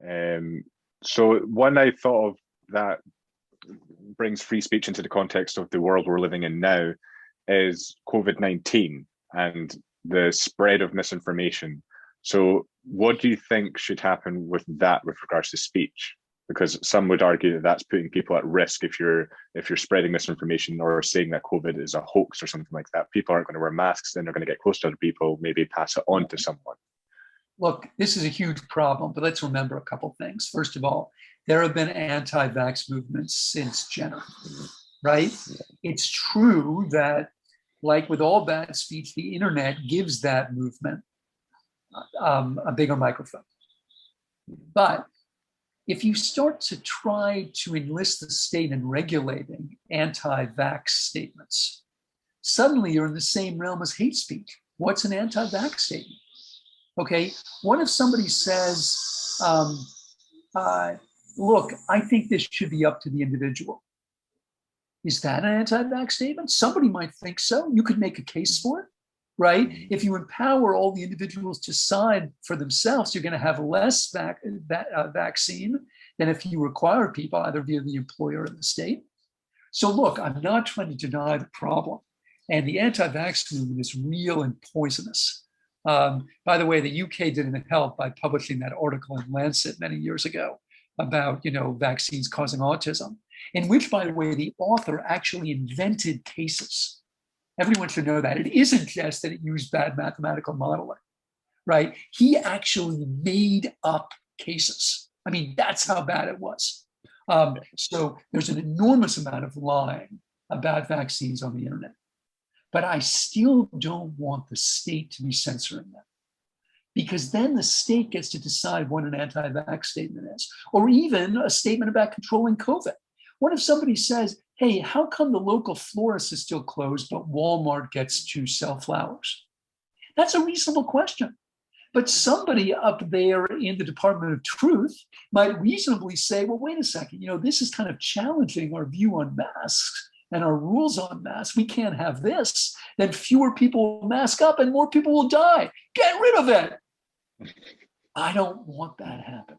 So one I thought of that brings free speech into the context of the world we're living in now is COVID-19 and the spread of misinformation. So what do you think should happen with that with regards to speech? Because some would argue that that's putting people at risk if you're spreading misinformation or saying that COVID is a hoax or something like that. People aren't going to wear masks, then they're going to get close to other people, maybe pass it on to someone. Look, this is a huge problem, but let's remember a couple things. First of all, there have been anti-vax movements since Jenner, right? It's true that, like with all bad speech, the internet gives that movement a bigger microphone. But if you start to try to enlist the state in regulating anti-vax statements, suddenly you're in the same realm as hate speech. What's an anti-vax statement? Okay, what if somebody says, look, I think this should be up to the individual? Is that an anti-vax statement? Somebody might think so. You could make a case for it, right? If you empower all the individuals to decide for themselves, you're going to have less vaccine than if you require people either via the employer or the state. So look, I'm not trying to deny the problem. And the anti-vax movement is real and poisonous. By the way, the UK didn't help by publishing that article in Lancet many years ago about, vaccines causing autism, in which, by the way, the author actually invented cases. Everyone should know that. It isn't just that it used bad mathematical modeling, right? He actually made up cases. I mean, that's how bad it was. So there's an enormous amount of lying about vaccines on the internet. But I still don't want the state to be censoring them, because then the state gets to decide what an anti-vax statement is, or even a statement about controlling COVID. What if somebody says, hey, how come the local florist is still closed, but Walmart gets to sell flowers? That's a reasonable question. But somebody up there in the Department of Truth might reasonably say, well, wait a second, this is kind of challenging our view on masks and our rules on masks. We can't have this. Then fewer people will mask up and more people will die. Get rid of it. I don't want that to happen.